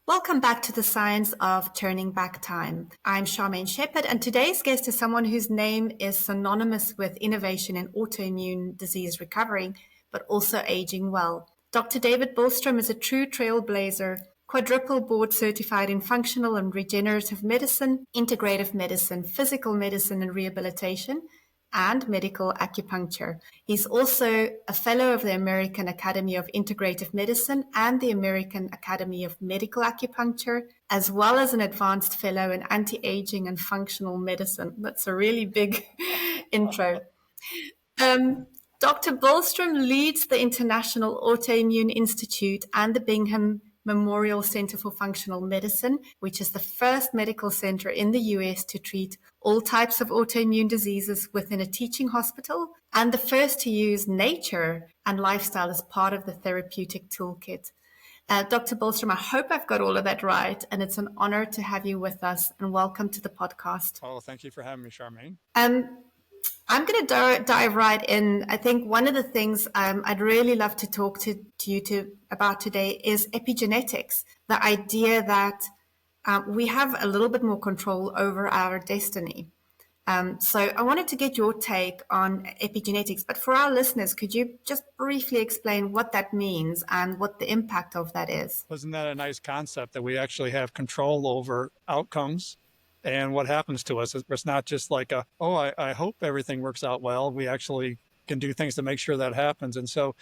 Welcome back to the Science of Turning Back Time. I'm Charmaine Shepherd, and today's guest is someone whose name is synonymous with innovation in autoimmune disease recovery, but also aging well. Dr. David Bilstrom is a true trailblazer, quadruple board certified in functional and regenerative medicine, integrative medicine, physical medicine and rehabilitation, and medical acupuncture. He's also a fellow of the American Academy of Integrative Medicine and the American Academy of Medical Acupuncture, as well as an advanced fellow in anti-aging and functional medicine. That's a really big intro. Dr. Bilstrom leads the International Autoimmune Institute and the Bingham Memorial Center for Functional Medicine, which is the first medical center in the US to treat all types of autoimmune diseases within a teaching hospital, and the first to use nature and lifestyle as part of the therapeutic toolkit. Dr. Bilstrom, I hope I've got all of that right, and it's an honor to have you with us, and welcome to the podcast. Oh, thank you for having me, Charmaine. I'm going to dive right in. I think one of the things I'd really love to talk to you about today is epigenetics, the idea that we have a little bit more control over our destiny. So I wanted to get your take on epigenetics, but for our listeners, could you just briefly explain what that means and what the impact of that is? Wasn't that a nice concept that we actually have control over outcomes and what happens to us? It's not just like I hope everything works out well. We actually can do things to make sure that happens. And so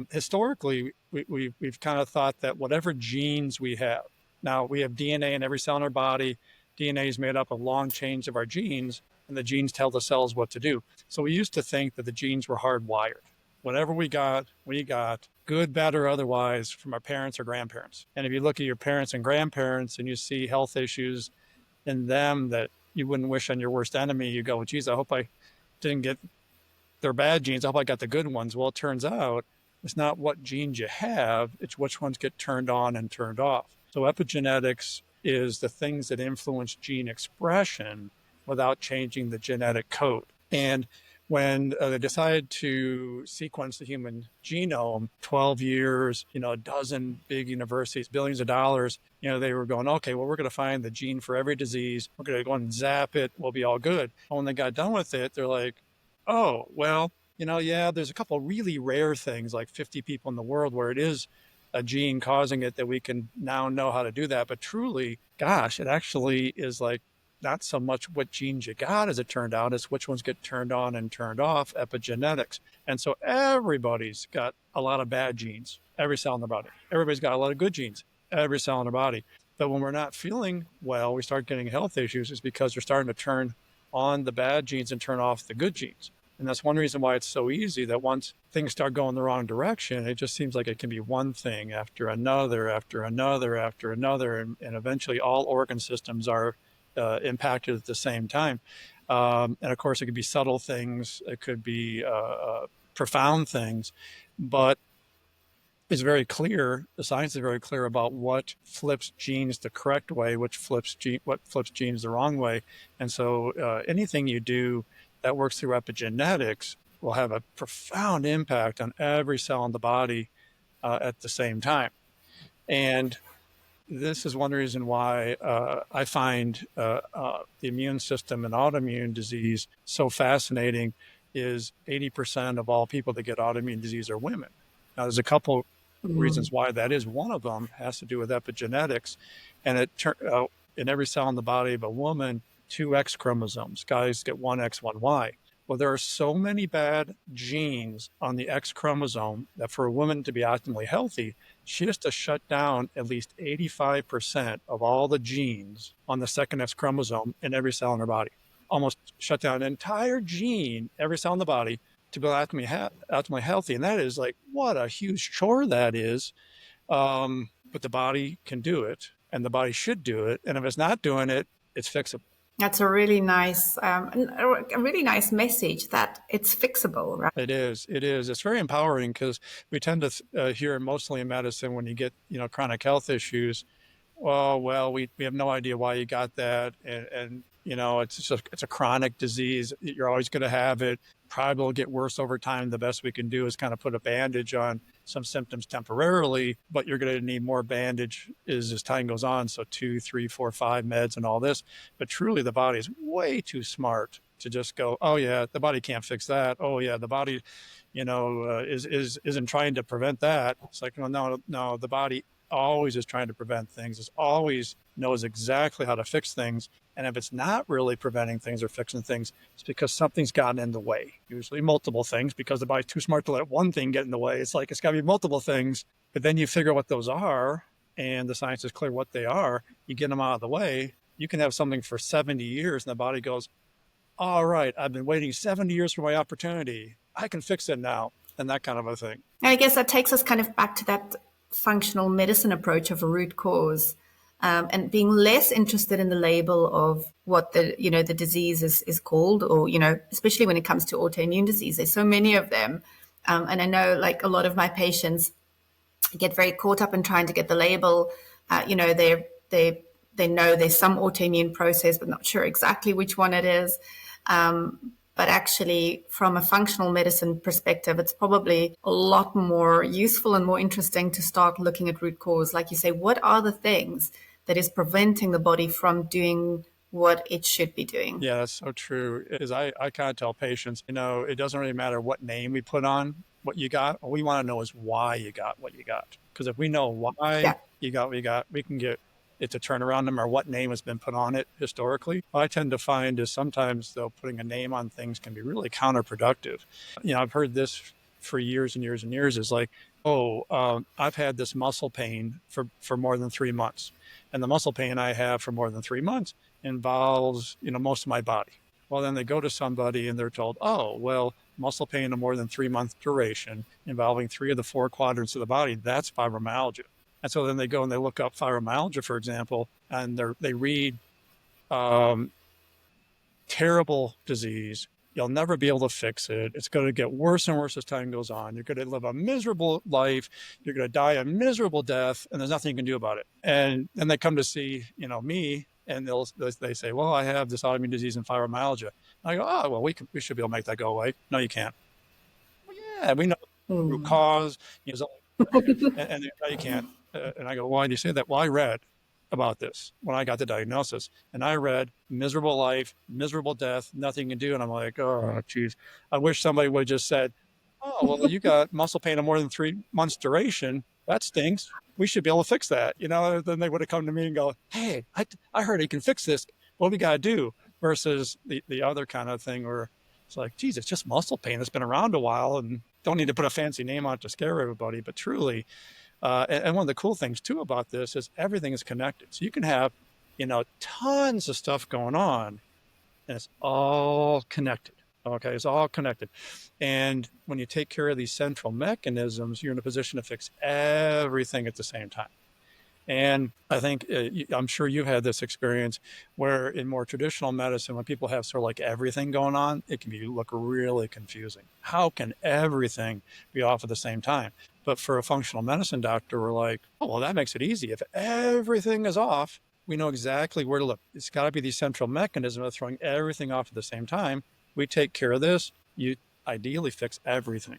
historically, we've kind of thought that whatever genes we have, now we have DNA in every cell in our body. DNA is made up of long chains of our genes, and the genes tell the cells what to do. So we used to think that the genes were hardwired. Whatever we got good, bad, or otherwise from our parents or grandparents. And if you look at your parents and grandparents and you see health issues in them that you wouldn't wish on your worst enemy, you go, geez, I hope I didn't get their bad genes. I hope I got the good ones. Well, it turns out it's not what genes you have, it's which ones get turned on and turned off. So epigenetics is the things that influence gene expression without changing the genetic code. And when they decided to sequence the human genome, 12 years, a dozen big universities, billions of dollars, they were going, okay, well, we're going to find the gene for every disease. We're going to go and zap it. We'll be all good. And when they got done with it, they're like, oh, well, there's a couple really rare things, like 50 people in the world where it is a gene causing it that we can now know how to do that. But truly, gosh, it actually is like not so much what genes you got, as it turned out, it's which ones get turned on and turned off, epigenetics. And so everybody's got a lot of bad genes, every cell in their body. Everybody's got a lot of good genes, every cell in their body. But when we're not feeling well, we start getting health issues, is because we're starting to turn on the bad genes and turn off the good genes. And that's one reason why it's so easy that once things start going the wrong direction, it just seems like it can be one thing after another, after another, after another. And eventually all organ systems are impacted at the same time. And of course, it could be subtle things. It could be profound things. But it's very clear, the science is very clear about what flips genes the correct way, what flips genes the wrong way. And so anything you do that works through epigenetics will have a profound impact on every cell in the body at the same time. And this is one reason why I find the immune system and autoimmune disease so fascinating. Is 80% of all people that get autoimmune disease are women. Now, there's a couple reasons why that is. One of them has to do with epigenetics, and in every cell in the body of a woman, 2 X chromosomes. Guys get 1 X, 1 Y. Well, there are so many bad genes on the X chromosome that for a woman to be optimally healthy, she has to shut down at least 85% of all the genes on the second X chromosome in every cell in her body. Almost shut down an entire gene, every cell in the body, to be optimally healthy. And that is like, what a huge chore that is. But the body can do it, and the body should do it. And if it's not doing it, it's fixable. That's a really nice message that it's fixable, right? It is. It's very empowering, because we tend to hear mostly in medicine when you get, chronic health issues, well, we have no idea why you got that. And It's a chronic disease. You're always going to have it. Probably will get worse over time. The best we can do is kind of put a bandage on some symptoms temporarily, but you're going to need more bandage as time goes on. So 2, 3, 4, 5 meds and all this. But truly, the body is way too smart to just go, oh yeah, the body can't fix that. Oh yeah, the body, isn't trying to prevent that. It's like, no, the body always is trying to prevent things. It always knows exactly how to fix things. And if it's not really preventing things or fixing things, it's because something's gotten in the way, usually multiple things, because the body's too smart to let one thing get in the way. It's like, it's got to be multiple things, but then you figure out what those are, and the science is clear what they are. You get them out of the way. You can have something for 70 years and the body goes, all right, I've been waiting 70 years for my opportunity. I can fix it now. And that kind of a thing. I guess that takes us kind of back to that functional medicine approach of a root cause. And being less interested in the label of what the disease is called, or, especially when it comes to autoimmune disease, there's so many of them. And I know like a lot of my patients get very caught up in trying to get the label. They know there's some autoimmune process, but not sure exactly which one it is. But actually, from a functional medicine perspective, it's probably a lot more useful and more interesting to start looking at root cause. Like you say, what are the things that is preventing the body from doing what it should be doing? Yeah, that's so true. I kind of tell patients, it doesn't really matter what name we put on what you got. What we want to know is why you got what you got. Because if we know why you got what you got, we can get it to turn around no matter what name has been put on it historically. What I tend to find is sometimes, though, putting a name on things can be really counterproductive. I've heard this for years and years and years, is like, I've had this muscle pain for more than 3 months. And the muscle pain I have for more than 3 months involves, most of my body. Well, then they go to somebody and they're told, oh, well, muscle pain of more than 3 month duration involving 3 of the 4 quadrants of the body, that's fibromyalgia. And so then they go and they look up fibromyalgia, for example, and they read terrible disease. You'll never be able to fix it. It's going to get worse and worse as time goes on. You're going to live a miserable life. You're going to die a miserable death, and there's nothing you can do about it. And then they come to see, me, and they say, well, I have this autoimmune disease and fibromyalgia. And I go, oh, well, we should be able to make that go away. No, you can't. Well, yeah, we know the root cause. And no, you can't. And I go, why do you say that? Well, I read about this when I got the diagnosis, and I read miserable life, miserable death, nothing you can do. And I'm like, oh, geez, I wish somebody would have just said, oh, well, you got muscle pain of more than 3 months duration. That stinks. We should be able to fix that. Then they would have come to me and go, hey, I heard you can fix this. What we got to do? Versus the other kind of thing where it's like, geez, it's just muscle pain. It's been around a while and don't need to put a fancy name on it to scare everybody. But truly, and one of the cool things too about this is everything is connected. So you can have, tons of stuff going on, and it's all connected. Okay, it's all connected. And when you take care of these central mechanisms, you're in a position to fix everything at the same time. And I think, I'm sure you've had this experience where in more traditional medicine, when people have sort of like everything going on, it can look really confusing. How can everything be off at the same time? But for a functional medicine doctor, we're like, oh, well, that makes it easy. If everything is off, we know exactly where to look. It's got to be the central mechanism of throwing everything off at the same time. We take care of this. You ideally fix everything.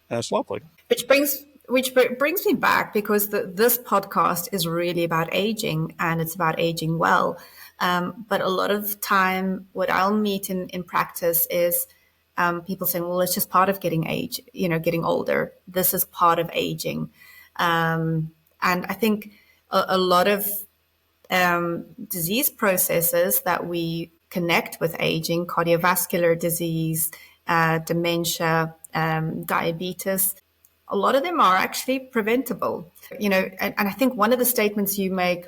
And it's lovely. Which brings me back, because this podcast is really about aging, and it's about aging well. But a lot of time, what I'll meet in practice is people saying, well, it's just part of getting older. This is part of aging. And I think a lot of disease processes that we connect with aging, cardiovascular disease, dementia, diabetes, a lot of them are actually preventable. And I think one of the statements you make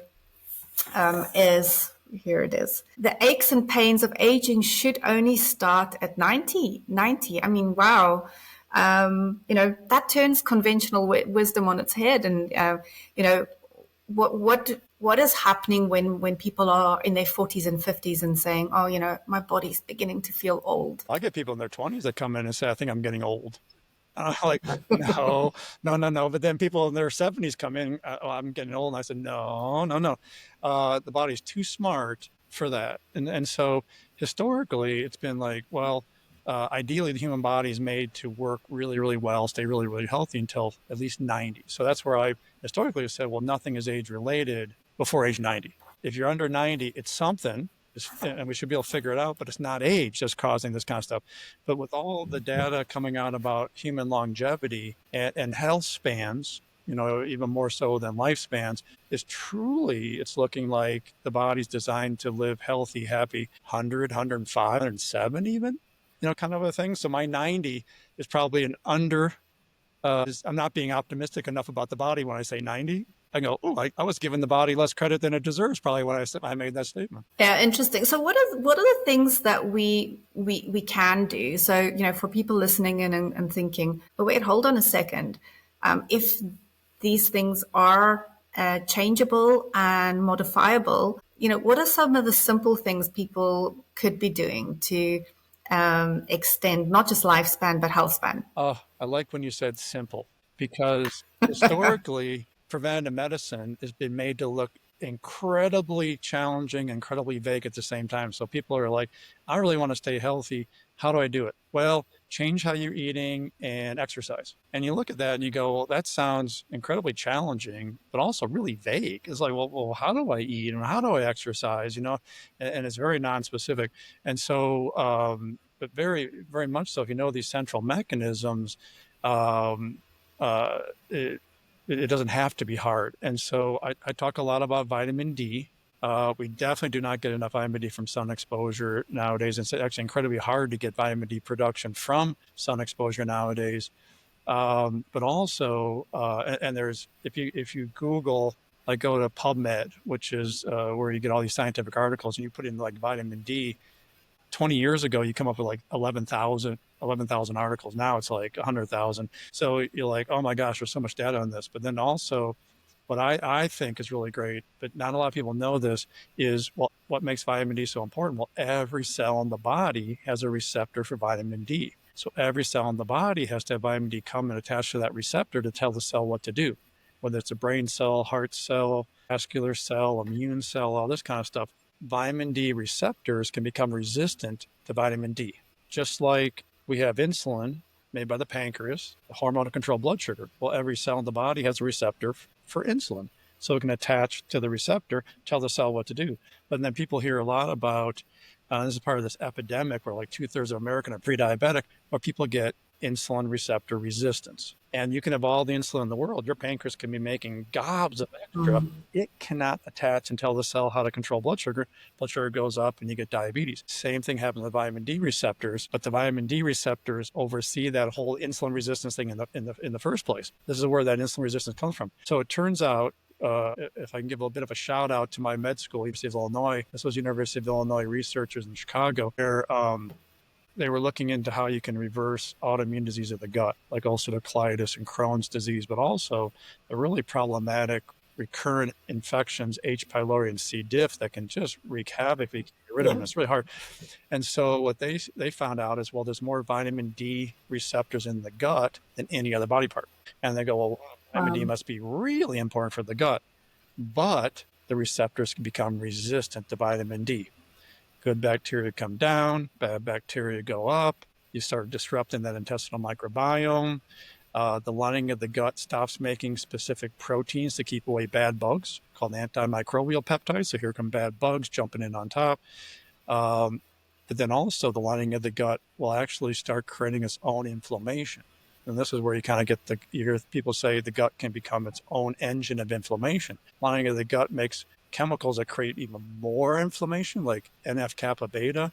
is, here it is, the aches and pains of aging should only start at 90. I mean, wow. That turns conventional wisdom on its head. And, what is happening when people are in their 40s and 50s and saying, oh, my body's beginning to feel old? I get people in their 20s that come in and say, I think I'm getting old. I'm like, no. But then people in their 70s come in, I'm getting old. And I said, no. The body's too smart for that. And so historically, it's been like, well, ideally, the human body is made to work really, really well, stay really, really healthy until at least 90. So that's where I historically have said, well, nothing is age related before age 90. If you're under 90, it's something, and we should be able to figure it out, but it's not age that's causing this kind of stuff. But with all the data coming out about human longevity and health spans, even more so than lifespans, it's looking like the body's designed to live healthy, happy, 100, 105, 107 even, kind of a thing. So my 90 is probably an under, I'm not being optimistic enough about the body when I say 90. I go, oh, I was giving the body less credit than it deserves, probably when I made that statement. Yeah, interesting. So what are the things that we can do? So, for people listening in and thinking, but wait, hold on a second. If these things are changeable and modifiable, what are some of the simple things people could be doing to extend not just lifespan, but health span? Oh, I like when you said simple, because historically, preventative medicine has been made to look incredibly challenging, incredibly vague at the same time. So people are like, I really want to stay healthy. How do I do it? Well, change how you're eating and exercise. And you look at that and you go, well, that sounds incredibly challenging, but also really vague. It's like, well, how do I eat and how do I exercise? And it's very non-specific. And so, but very, very much so, if you know these central mechanisms, it doesn't have to be hard. And so I talk a lot about vitamin D. We definitely do not get enough vitamin D from sun exposure nowadays. It's actually incredibly hard to get vitamin D production from sun exposure nowadays. But also, and there's, if you Google, like go to PubMed, which is where you get all these scientific articles, and you put in like vitamin D, 20 years ago, you come up with like 11,000 articles. Now it's like 100,000. So you're like, oh my gosh, there's so much data on this. But then also what I think is really great, but not a lot of people know this, is what makes vitamin D so important? Well, every cell in the body has a receptor for vitamin D. So every cell in the body has to have vitamin D come and attach to that receptor to tell the cell what to do, whether it's a brain cell, heart cell, vascular cell, immune cell, all this kind of stuff. Vitamin D receptors can become resistant to vitamin D. Just like we have insulin made by the pancreas, the hormone to control blood sugar. Well, every cell in the body has a receptor for insulin. So it can attach to the receptor, tell the cell what to do. But then people hear a lot about, this is part of this epidemic where like 2/3 of Americans are pre-diabetic, where people get insulin receptor resistance. And you can have all the insulin in the world. Your pancreas can be making gobs of extra. It cannot attach and tell the cell how to control blood sugar. Blood sugar goes up and you get diabetes. Same thing happens with vitamin D receptors, but the vitamin D receptors oversee that whole insulin resistance thing in the first place. This is where that insulin resistance comes from. So it turns out, if I can give a bit of a shout out to my med school, University of Illinois. This was University of Illinois researchers in Chicago. They were looking into how you can reverse autoimmune disease of the gut, like ulcerative colitis and Crohn's disease, but also the really problematic recurrent infections, H. pylori and C. diff, that can just wreak havoc if you get rid of them. It's really hard. And so what they found out is, well, there's more vitamin D receptors in the gut than any other body part. And they go, well, vitamin D must be really important for the gut, but the receptors can become resistant to vitamin D. Good bacteria come down, bad bacteria go up. You start disrupting that intestinal microbiome. The lining of the gut stops making specific proteins to keep away bad bugs, called antimicrobial peptides. So here come bad bugs jumping in on top. But then also the lining of the gut will actually start creating its own inflammation. And this is where you kind of get you hear people say the gut can become its own engine of inflammation. Lining of the gut makes chemicals that create even more inflammation, like NF-kappa beta.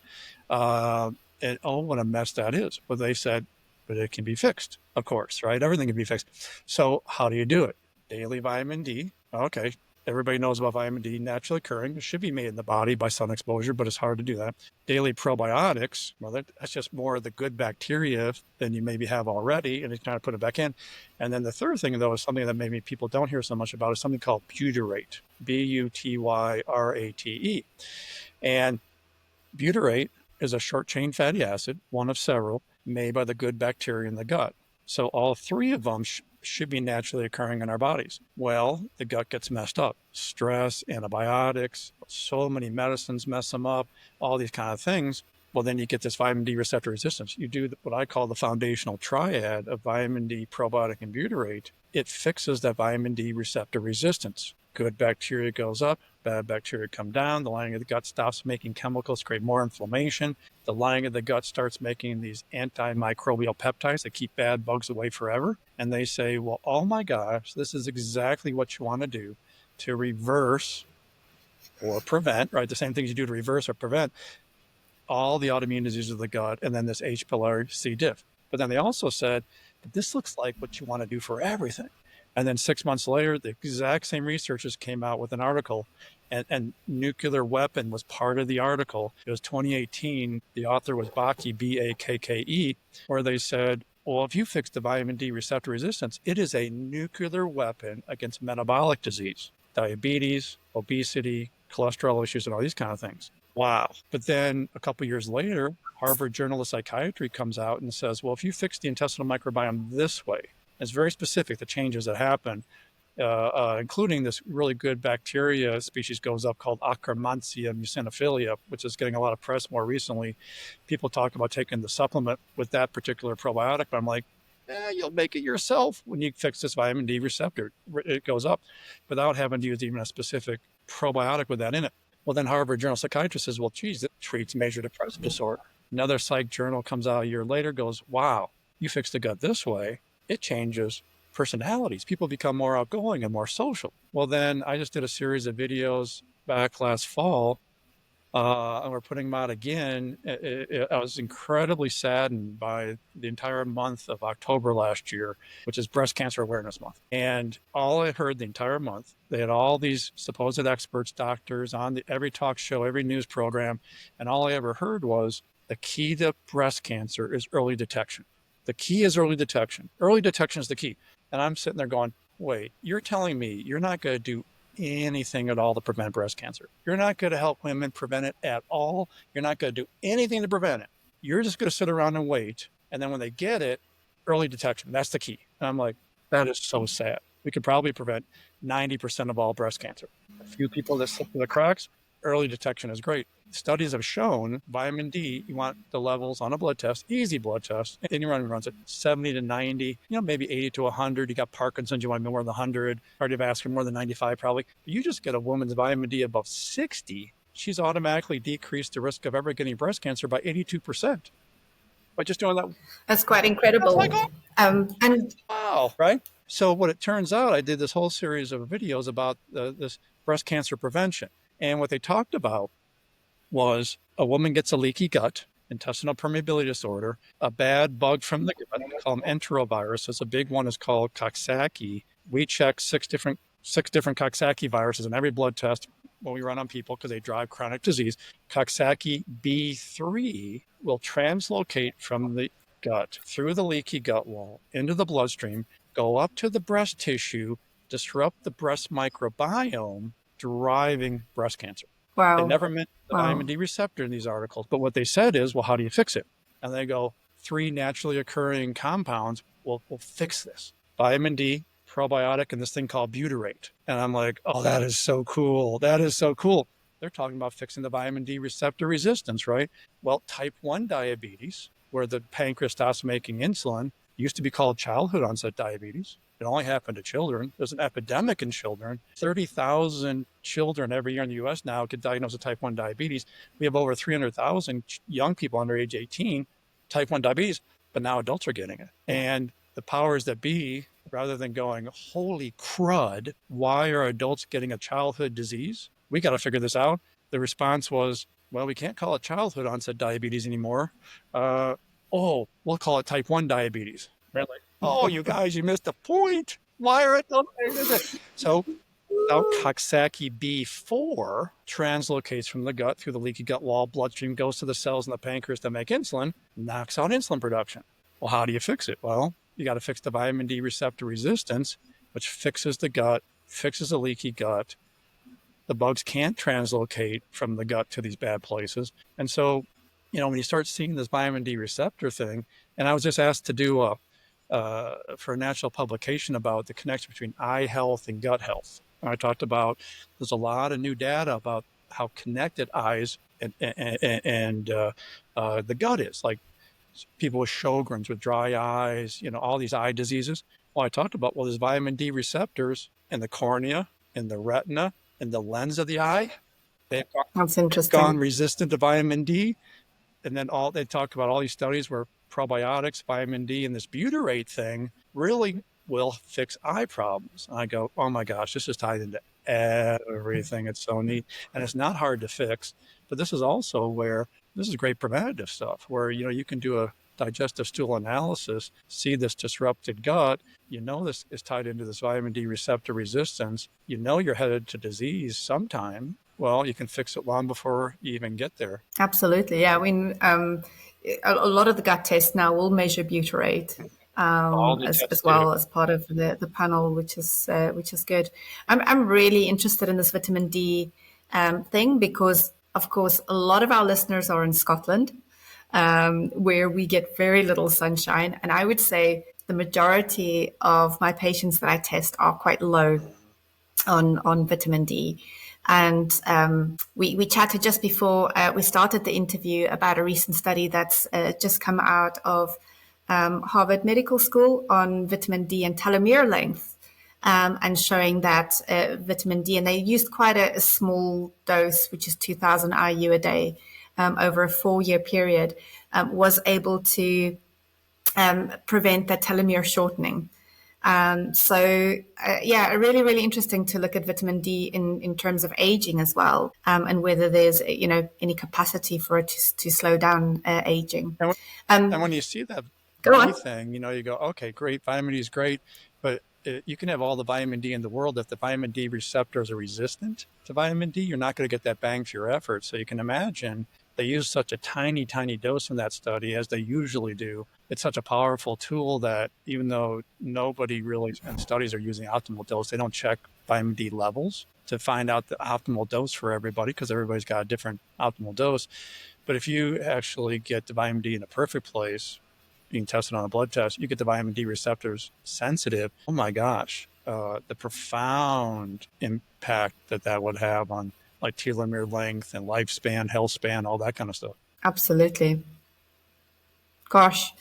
And what a mess that is. But they said, but it can be fixed, of course, right? Everything can be fixed. So how do you do it? Daily vitamin D. Okay. Everybody knows about vitamin D, naturally occurring. It should be made in the body by sun exposure, but it's hard to do that. Daily probiotics. Well, that's just more of the good bacteria than you maybe have already, and it's kind of put it back in. And then the third thing, though, is something that maybe people don't hear so much about, is something called butyrate, butyrate. And butyrate is a short-chain fatty acid, one of several, made by the good bacteria in the gut. So all three of them should be naturally occurring in our bodies. Well, the gut gets messed up. Stress, antibiotics, so many medicines mess them up, all these kind of things. Well, then you get this vitamin D receptor resistance. You do what I call the foundational triad of vitamin D, probiotic, and butyrate. It fixes that vitamin D receptor resistance. Good bacteria goes up, bad bacteria come down. The lining of the gut stops making chemicals, create more inflammation. The lining of the gut starts making these antimicrobial peptides that keep bad bugs away forever. And they say, well, oh my gosh, this is exactly what you want to do to reverse or prevent, right? The same things you do to reverse or prevent all the autoimmune diseases of the gut, and then this H. pylori C. diff. But then they also said, this looks like what you want to do for everything. And then 6 months later, the exact same researchers came out with an article, and nuclear weapon was part of the article. It was 2018. The author was Bakke, B-A-K-K-E, where they said, well, if you fix the vitamin D receptor resistance, it is a nuclear weapon against metabolic disease, diabetes, obesity, cholesterol issues, and all these kind of things. Wow. But then a couple of years later, Harvard Journal of Psychiatry comes out and says, well, if you fix the intestinal microbiome this way, it's very specific, the changes that happen, including this really good bacteria species goes up called Akkermansia muciniphila, which is getting a lot of press more recently. People talk about taking the supplement with that particular probiotic, but I'm like, you'll make it yourself when you fix this vitamin D receptor. It goes up without having to use even a specific probiotic with that in it. Well, then Harvard Journal of Psychiatry says, well, geez, it treats major depressive disorder. Another psych journal comes out a year later, goes, wow, you fix the gut this way, it changes personalities. People become more outgoing and more social. Well, then I just did a series of videos back last fall, and we're putting them out again. I was incredibly saddened by the entire month of October last year, which is Breast Cancer Awareness Month. And all I heard the entire month, they had all these supposed experts, doctors on every talk show, every news program. And all I ever heard was the key to breast cancer is early detection. The key is early detection. Early detection is the key. And I'm sitting there going, wait, you're telling me you're not going to do anything at all to prevent breast cancer. You're not going to help women prevent it at all. You're not going to do anything to prevent it. You're just going to sit around and wait. And then when they get it, early detection, that's the key. And I'm like, that is so sad. We could probably prevent 90% of all breast cancer. A few people that slip through the cracks, early detection is great. Studies have shown vitamin D, you want the levels on a blood test, easy blood test. Anyone runs it 70 to 90, maybe 80 to 100. You got Parkinson's, you want more than 100, cardiovascular more than 95 probably. You just get a woman's vitamin D above 60, she's automatically decreased the risk of ever getting breast cancer by 82%. By just doing that. That's quite incredible. Like, oh, and wow, right? So what it turns out, I did this whole series of videos about this breast cancer prevention. And what they talked about was a woman gets a leaky gut, intestinal permeability disorder, a bad bug from the gut, we call them enteroviruses. A big one is called Coxsackie. We check six different Coxsackie viruses in every blood test when we run on people because they drive chronic disease. Coxsackie B3 will translocate from the gut through the leaky gut wall into the bloodstream, go up to the breast tissue, disrupt the breast microbiome, driving breast cancer. wow. They never mentioned the vitamin D receptor in these articles, but what they said is, well, how do you fix it? And they go, 3 naturally occurring compounds will fix this. Vitamin D, probiotic, and this thing called butyrate. And I'm like, oh, that is so cool. That is so cool. They're talking about fixing the vitamin D receptor resistance, right? Well, type 1 diabetes, where the pancreas stops making insulin, used to be called childhood onset diabetes. It only happened to children. There's an epidemic in children. 30,000 children every year in the U.S. now get diagnosed with type 1 diabetes. We have over 300,000 young people under age 18, type 1 diabetes, but now adults are getting it. And the powers that be, rather than going, holy crud, why are adults getting a childhood disease? We got to figure this out. The response was, well, we can't call it childhood onset diabetes anymore. We'll call it type 1 diabetes. Really? Oh, you guys, you missed the point. Why are it? So Coxsackie B4 translocates from the gut through the leaky gut wall, bloodstream, goes to the cells in the pancreas that make insulin, knocks out insulin production. Well, how do you fix it? Well, you got to fix the vitamin D receptor resistance, which fixes the gut, fixes the leaky gut. The bugs can't translocate from the gut to these bad places. And so, when you start seeing this vitamin D receptor thing, and I was just asked to do for a national publication about the connection between eye health and gut health. And I talked about there's a lot of new data about how connected eyes and the gut is. Like people with Sjogren's, with dry eyes, all these eye diseases. Well, I talked about, well, there's vitamin D receptors in the cornea, in the retina, in the lens of the eye. That's They've gone interesting. resistant to vitamin D. And then they talk about all these studies where probiotics, vitamin D, and this butyrate thing really will fix eye problems. And I go, oh my gosh, this is tied into everything. It's so neat. And it's not hard to fix. But this is also where this is great preventative stuff where, you can do a digestive stool analysis, see this disrupted gut. This is tied into this vitamin D receptor resistance. You're headed to disease sometime. Well, you can fix it long before you even get there. Absolutely. Yeah. I mean, a lot of the gut tests now will measure butyrate as well as part of the panel, which is good. I'm really interested in this vitamin D thing because, of course, a lot of our listeners are in Scotland, where we get very little sunshine. And I would say the majority of my patients that I test are quite low on vitamin D. And we chatted just before we started the interview about a recent study that's just come out of Harvard Medical School on vitamin D and telomere length, and showing that vitamin D, and they used quite a small dose, which is 2,000 IU a day, over a 4-year period, was able to prevent that telomere shortening. Really, really interesting to look at vitamin D in terms of aging as well, and whether there's, any capacity for it to slow down aging. And when you see that thing, you go, okay, great, vitamin D is great, but you can have all the vitamin D in the world. If the vitamin D receptors are resistant to vitamin D, you're not going to get that bang for your effort. So you can imagine they use such a tiny, tiny dose in that study, as they usually do. It's such a powerful tool that even though nobody really in studies are using optimal dose, they don't check vitamin D levels to find out the optimal dose for everybody, because everybody's got a different optimal dose. But if you actually get the vitamin D in a perfect place, being tested on a blood test, you get the vitamin D receptors sensitive. Oh my gosh, the profound impact that would have on like telomere length and lifespan, health span, all that kind of stuff. Absolutely. Gosh.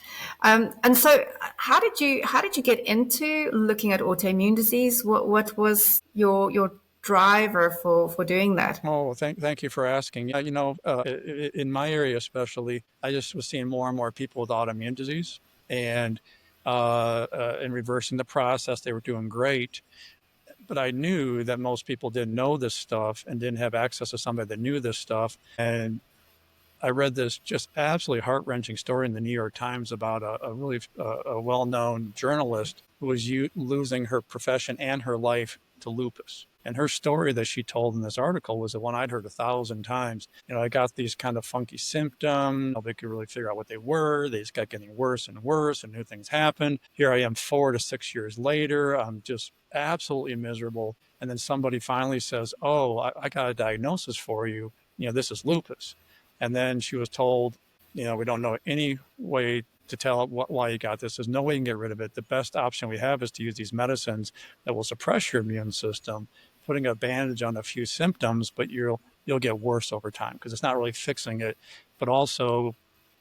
And so how did you get into looking at autoimmune disease? What was your driver for doing that? Oh, thank you for asking. Yeah, in my area especially, I just was seeing more and more people with autoimmune disease, and in reversing the process, they were doing great. But I knew that most people didn't know this stuff and didn't have access to somebody that knew this stuff. And I read this just absolutely heart-wrenching story in the New York Times about a really well-known journalist who was losing her profession and her life to lupus. And her story that she told in this article was the one I'd heard 1,000 times. I got these kind of funky symptoms. Nobody could really figure out what they were. They just got getting worse and worse, and new things happened. Here I am 4 to 6 years later. I'm just absolutely miserable. And then somebody finally says, oh, I got a diagnosis for you. This is lupus. And then she was told, we don't know any way to tell why you got this. There's no way you can get rid of it. The best option we have is to use these medicines that will suppress your immune system, putting a bandage on a few symptoms, but you'll get worse over time because it's not really fixing it. But also,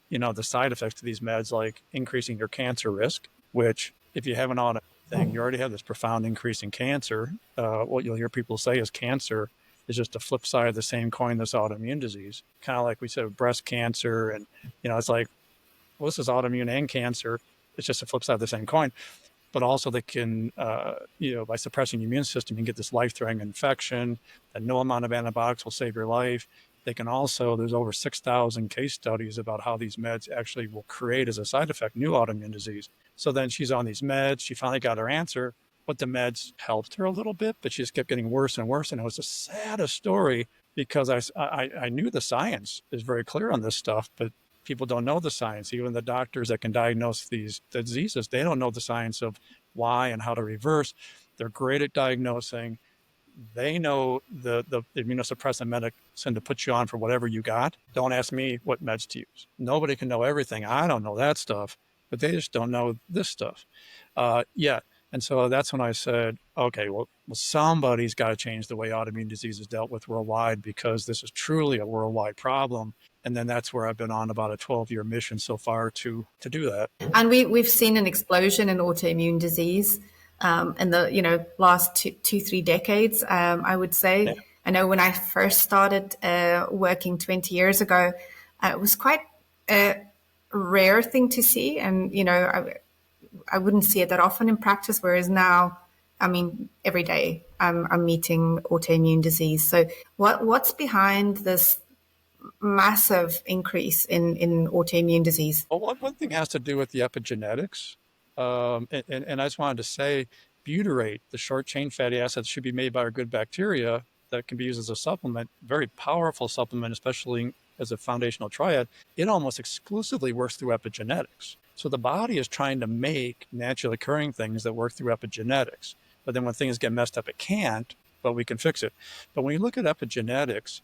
the side effects of these meds, like increasing your cancer risk, which if you have an autoimmune thing, you already have this profound increase in cancer. What you'll hear people say is cancer is just a flip side of the same coin, this autoimmune disease. Kind of like we said with breast cancer. And, it's like, well, this is autoimmune and cancer. It's just a flip side of the same coin. But also they can, by suppressing your immune system, you can get this life-threatening infection, that no amount of antibiotics will save your life. They can also, there's over 6,000 case studies about how these meds actually will create as a side effect new autoimmune disease. So then she's on these meds. She finally got her answer, but the meds helped her a little bit, but she just kept getting worse and worse. And it was the saddest story because I knew the science is very clear on this stuff, but people don't know the science. Even the doctors that can diagnose these diseases, they don't know the science of why and how to reverse. They're great at diagnosing. They know the immunosuppressant medicine to put you on for whatever you got. Don't ask me what meds to use. Nobody can know everything. I don't know that stuff. but they just don't know this stuff yet. And so that's when I said, okay, well, somebody's got to change the way autoimmune disease is dealt with worldwide, because this is truly a worldwide problem. And then that's where I've been on about a 12-year mission so far to do that. And we've seen an explosion in autoimmune disease in the last 2-3 decades, I would say. Yeah. I know when I first started working 20 years ago, it was quite a rare thing to see. And, I wouldn't see it that often in practice, whereas now, I mean, every day I'm meeting autoimmune disease. So what's behind this massive increase in autoimmune disease? Well, one thing has to do with the epigenetics. And I just wanted to say, butyrate, the short chain fatty acids, should be made by our good bacteria that can be used as a supplement, very powerful supplement, especially as a foundational triad. It almost exclusively works through epigenetics. So the body is trying to make naturally occurring things that work through epigenetics. But then when things get messed up, it can't, but we can fix it. But when you look at epigenetics,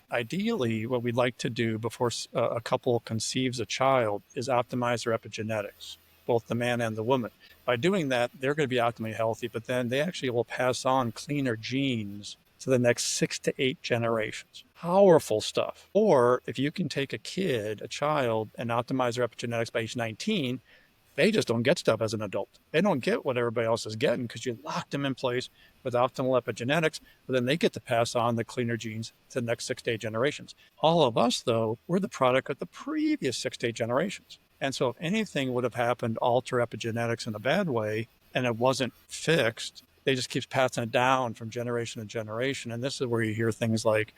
ideally, what we'd like to do before a couple conceives a child is optimize their epigenetics, both the man and the woman. By doing that, they're going to be optimally healthy, but then they actually will pass on cleaner genes to the next 6 to 8 generations. Powerful stuff. Or if you can take a child, and optimize their epigenetics by age 19, they just don't get stuff as an adult. They don't get what everybody else is getting because you locked them in place with optimal epigenetics, but then they get to pass on the cleaner genes to the next 6 to 8 generations. All of us, though, we're the product of the previous 6 to 8 generations. And so if anything would have happened to alter epigenetics in a bad way and it wasn't fixed, they just keeps passing it down from generation to generation. And this is where you hear things like,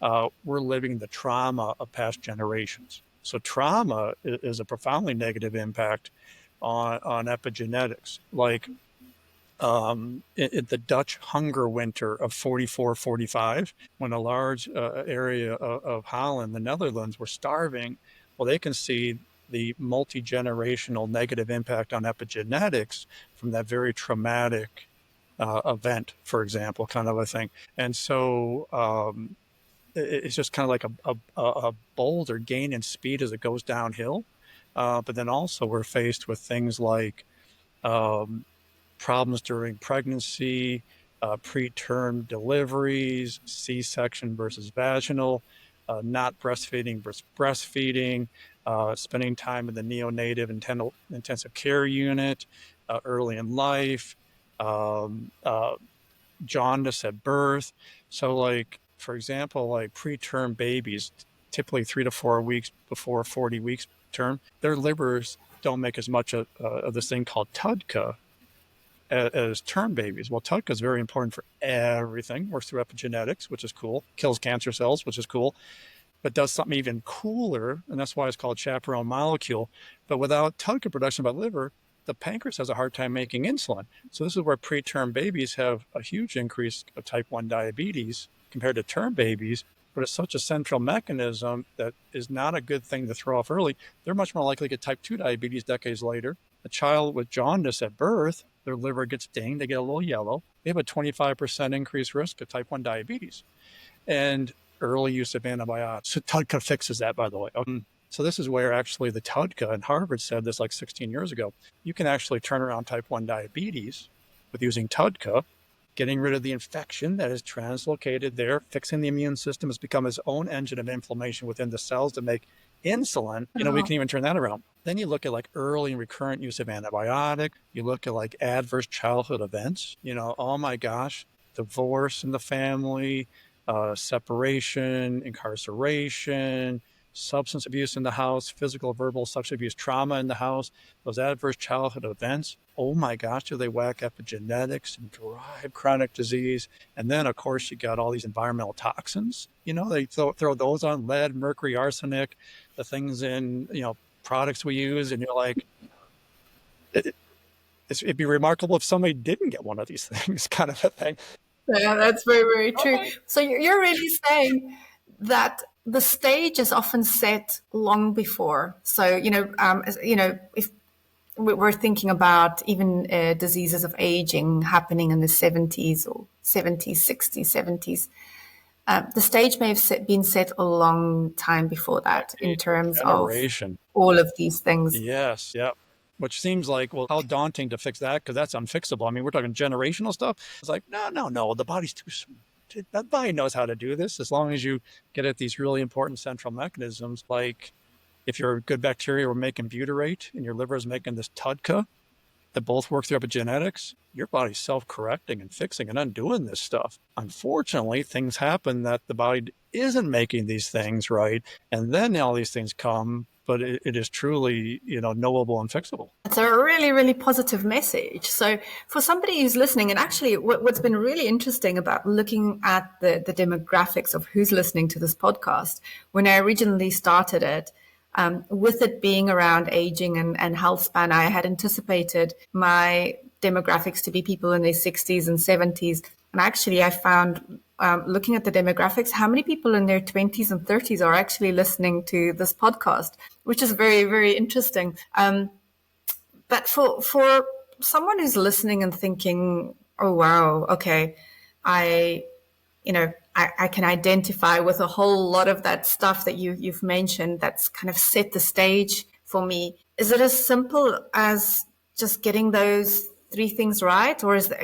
we're living the trauma of past generations. So trauma is a profoundly negative impact on epigenetics. Like the Dutch hunger winter of 44-45, when a large area of Holland, the Netherlands, were starving, well, they can see the multi-generational negative impact on epigenetics from that very traumatic event, for example, kind of a thing. And so it's just kind of like a boulder gain in speed as it goes downhill. But then also we're faced with things like problems during pregnancy, preterm deliveries, C-section versus vaginal, not breastfeeding versus breastfeeding, spending time in the neonatal intensive care unit early in life, jaundice at birth. So like, for example, like preterm babies, typically 3 to 4 weeks before 40 weeks term, their livers don't make as much of this thing called TUDCA as term babies. Well, TUDCA is very important for everything. Works through epigenetics, which is cool. Kills cancer cells, which is cool. But does something even cooler, and that's why it's called chaperone molecule. But without TUDCA production by the liver, the pancreas has a hard time making insulin. So this is where preterm babies have a huge increase of type 1 diabetes compared to term babies. But it's such a central mechanism that is not a good thing to throw off early. They're much more likely to get type 2 diabetes decades later. A child with jaundice at birth, their liver gets dinged, they get a little yellow. They have a 25% increased risk of type 1 diabetes. And early use of antibiotics. So TUDCA fixes that, by the way. So this is where actually the TUDCA, and Harvard said this like 16 years ago, you can actually turn around type 1 diabetes with using TUDCA. Getting rid of the infection that is translocated there, fixing the immune system has become its own engine of inflammation within the cells to make insulin. We can even turn that around. Then you look at like early and recurrent use of antibiotic. You look at like adverse childhood events. Oh my gosh, divorce in the family, separation, incarceration, substance abuse in the house, physical, verbal, sexual abuse, trauma in the house, those adverse childhood events. Oh my gosh, do they whack epigenetics and drive chronic disease? And then, of course, you got all these environmental toxins. They throw those on: lead, mercury, arsenic, the things in, products we use. And you're like, it'd be remarkable if somebody didn't get one of these things, kind of a thing. Yeah, that's very, very true. So you're really saying that the stage is often set long before. So, if we're thinking about even diseases of aging happening in the 70s or 70s, 60s, 70s, The stage may have been set a long time before that in terms of Generation. all of these things. Yes. Yeah. Which seems like, well, how daunting to fix that, because that's unfixable. I mean, we're talking generational stuff. It's like, no. The body's too small. That body knows how to do this as long as you get at these really important central mechanisms. Like if you're a good bacteria, we're making butyrate and your liver is making this TUDCA that both work through epigenetics. Your body's self-correcting and fixing and undoing this stuff. Unfortunately, things happen that the body isn't making these things right. And then all these things come, but it is truly, knowable and fixable. It's a really, really positive message. So for somebody who's listening, and actually what's been really interesting about looking at the demographics of who's listening to this podcast, when I originally started it, with it being around aging and health span, I had anticipated my demographics to be people in their 60s and 70s. And actually, I found, looking at the demographics, how many people in their 20s and 30s are actually listening to this podcast, which is very, very interesting. But for someone who's listening and thinking, oh, wow, okay, I can identify with a whole lot of that stuff that you've mentioned that's kind of set the stage for me. Is it as simple as just getting those three things right? Or is there,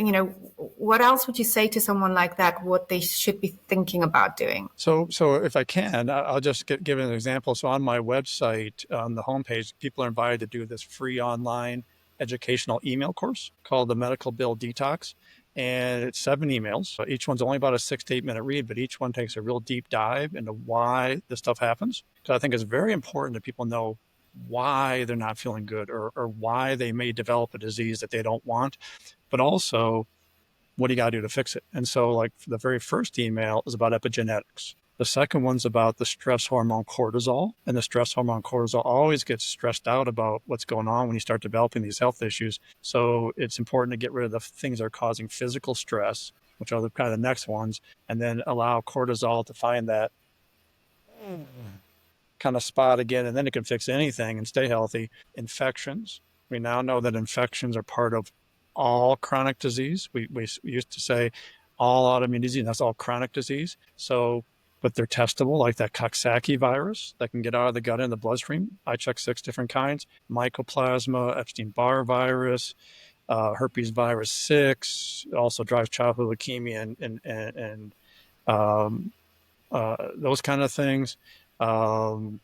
what else would you say to someone like that, what they should be thinking about doing? So if I can, I'll just give an example. So on my website, on the homepage, people are invited to do this free online educational email course called the Medical Bill Detox. And it's 7 emails. So each one's only about a 6 to 8 minute read, but each one takes a real deep dive into why this stuff happens. So I think it's very important that people know why they're not feeling good or why they may develop a disease that they don't want, but also what do you got to do to fix it? And so like the very first email is about epigenetics. The second one's about the stress hormone cortisol, and the stress hormone cortisol always gets stressed out about what's going on when you start developing these health issues. So it's important to get rid of the things that are causing physical stress, which are the kind of the next ones, and then allow cortisol to find that kind of spot again, and then it can fix anything and stay healthy. Infections. We now know that infections are part of all chronic disease. We used to say all autoimmune disease, and that's all chronic disease. So, but they're testable, like that Coxsackie virus that can get out of the gut and the bloodstream. I checked 6 different kinds: mycoplasma, Epstein-Barr virus, herpes virus 6, also drives childhood leukemia and those kind of things. What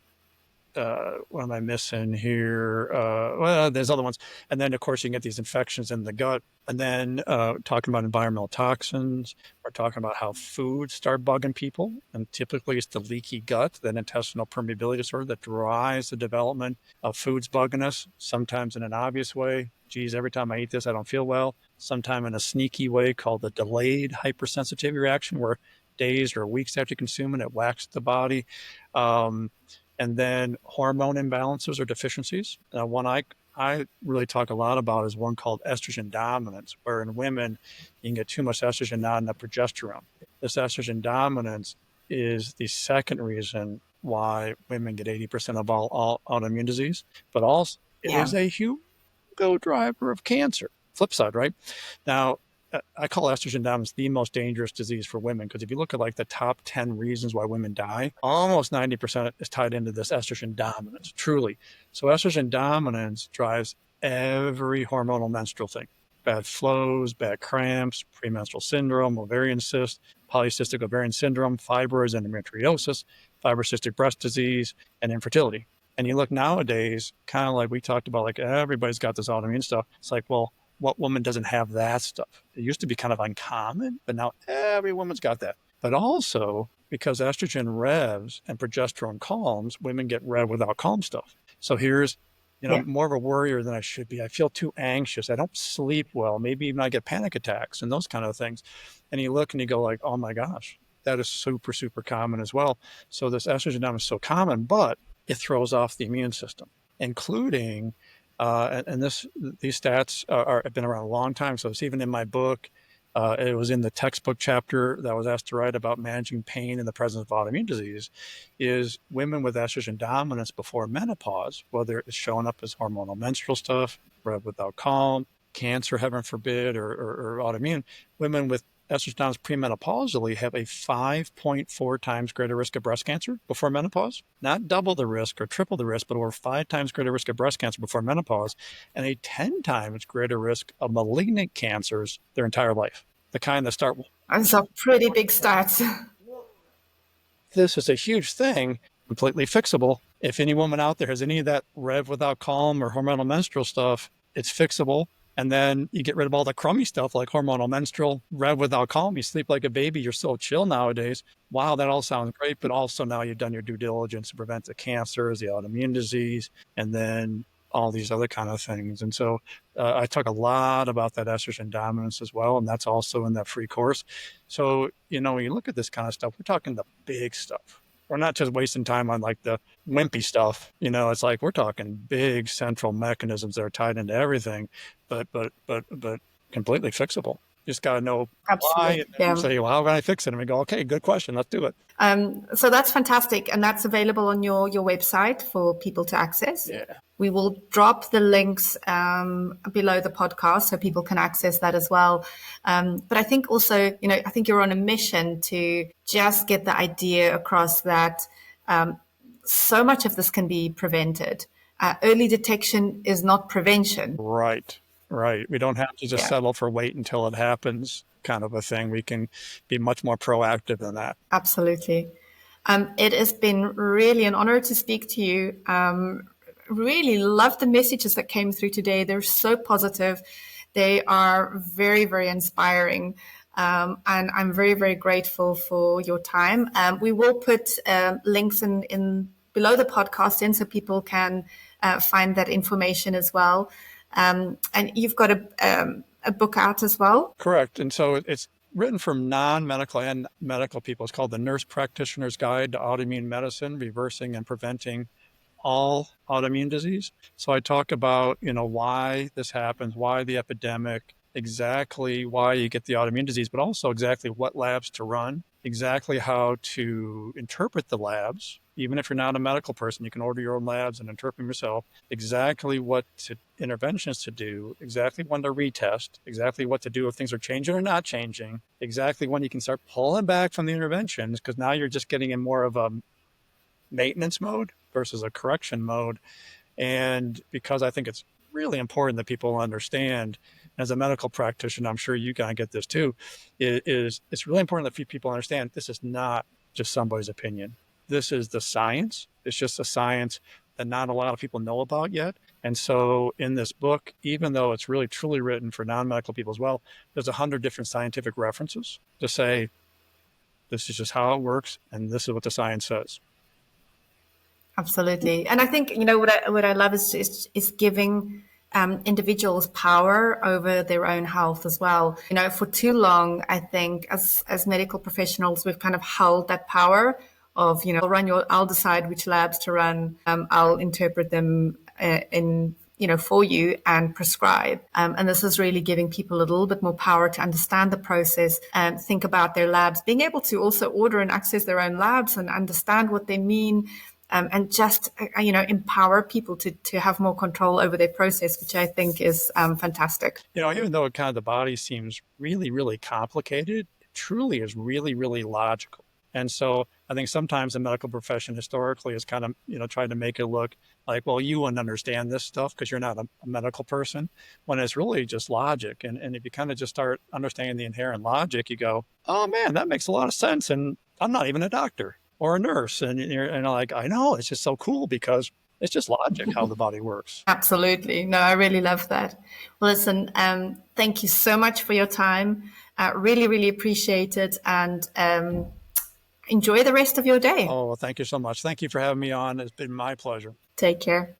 am I missing here? Well, there's other ones. And then, of course, you can get these infections in the gut. And then talking about environmental toxins, we're talking about how foods start bugging people. And typically it's the leaky gut, that intestinal permeability disorder that drives the development of foods bugging us, sometimes in an obvious way. Geez, every time I eat this, I don't feel well. Sometimes in a sneaky way called the delayed hypersensitivity reaction, where days or weeks after consuming it whacks the body. And then hormone imbalances or deficiencies. One I really talk a lot about is one called estrogen dominance, where in women, you can get too much estrogen, not enough progesterone. This estrogen dominance is the second reason why women get 80% of all autoimmune disease, but also it is a huge driver of cancer. Flip side, right? Now, I call estrogen dominance the most dangerous disease for women, because if you look at like the top 10 reasons why women die, almost 90% is tied into this estrogen dominance, truly. So estrogen dominance drives every hormonal menstrual thing: bad flows, bad cramps, premenstrual syndrome, ovarian cyst, polycystic ovarian syndrome, fibroids, endometriosis, fibrocystic breast disease, and infertility. And you look nowadays, kind of like we talked about, like everybody's got this autoimmune stuff. It's like, well, what woman doesn't have that stuff? It used to be kind of uncommon, but now every woman's got that. But also, because estrogen revs and progesterone calms, women get rev without calm stuff. So here's, more of a worrier than I should be. I feel too anxious. I don't sleep well. Maybe even I get panic attacks and those kind of things. And you look and you go like, oh my gosh, that is super, super common as well. So this estrogen dominance is so common, but it throws off the immune system, including these stats have been around a long time. So it's even in my book. It was in the textbook chapter that I was asked to write about managing pain in the presence of autoimmune disease. Is women with estrogen dominance before menopause, whether it's showing up as hormonal menstrual stuff, rev without calm, cancer, heaven forbid, or autoimmune, women with estrogen premenopausally have a 5.4 times greater risk of breast cancer before menopause. Not double the risk or triple the risk, but over 5 times greater risk of breast cancer before menopause, and a 10 times greater risk of malignant cancers their entire life. The kind that start... Those are pretty big stats. This is a huge thing, completely fixable. If any woman out there has any of that Rev without calm or hormonal menstrual stuff, it's fixable. And then you get rid of all the crummy stuff like hormonal menstrual, Rev without calm. You sleep like a baby. You're so chill nowadays. Wow, that all sounds great. But also now you've done your due diligence to prevent the cancers, the autoimmune disease, and then all these other kind of things. And so I talk a lot about that estrogen dominance as well. And that's also in that free course. So, when you look at this kind of stuff, we're talking the big stuff. We're not just wasting time on like the wimpy stuff. It's like we're talking big central mechanisms that are tied into everything, but completely fixable. Just got to know why and say, well, how can I fix it? And we go, okay, good question. Let's do it. So that's fantastic. And that's available on your website for people to access. Yeah. We will drop the links below the podcast so people can access that as well. But I think also, I think you're on a mission to just get the idea across that so much of this can be prevented. Early detection is not prevention. Right. We don't have to just settle for wait until it happens kind of a thing. We can be much more proactive than that. Absolutely. It has been really an honor to speak to you. Really love the messages that came through today. They're so positive. They are very, very inspiring. And I'm very, very grateful for your time. We will put links in below the podcast so people can find that information as well. And you've got a book out as well. Correct. And so it's written for non-medical and medical people. It's called The Nurse Practitioner's Guide to Autoimmune Medicine, Reversing and Preventing All Autoimmune Disease. So I talk about, why this happens, why the epidemic, exactly why you get the autoimmune disease, but also exactly what labs to run, exactly how to interpret the labs. Even if you're not a medical person, you can order your own labs and interpret them yourself, exactly what interventions to do, exactly when to retest, exactly what to do if things are changing or not changing, exactly when you can start pulling back from the interventions, because now you're just getting in more of a maintenance mode versus a correction mode. And because I think it's really important that people understand, as a medical practitioner, I'm sure you kind of get this too, it's really important that people understand this is not just somebody's opinion. This is the science. It's just a science that not a lot of people know about yet. And so in this book, even though it's really truly written for non-medical people as well, there's 100 different scientific references to say, this is just how it works, and this is what the science says. Absolutely. And I think, what I love is giving individuals power over their own health as well. For too long, I think as medical professionals, we've kind of held that power of, I'll decide which labs to run. I'll interpret them for you and prescribe. And this is really giving people a little bit more power to understand the process and think about their labs, being able to also order and access their own labs and understand what they mean. And just, empower people to have more control over their process, which I think is fantastic. Even though kind of the body seems really, really complicated, it truly is really, really logical. And so I think sometimes the medical profession historically has kind of, tried to make it look like, well, you wouldn't understand this stuff because you're not a medical person, when it's really just logic. And if you kind of just start understanding the inherent logic, you go, oh man, that makes a lot of sense. And I'm not even a doctor or a nurse. And you're like, I know, it's just so cool because it's just logic how the body works. Absolutely. No, I really love that. Well, listen, thank you so much for your time. Really, really appreciate it. And enjoy the rest of your day. Oh, well, thank you so much. Thank you for having me on. It's been my pleasure. Take care.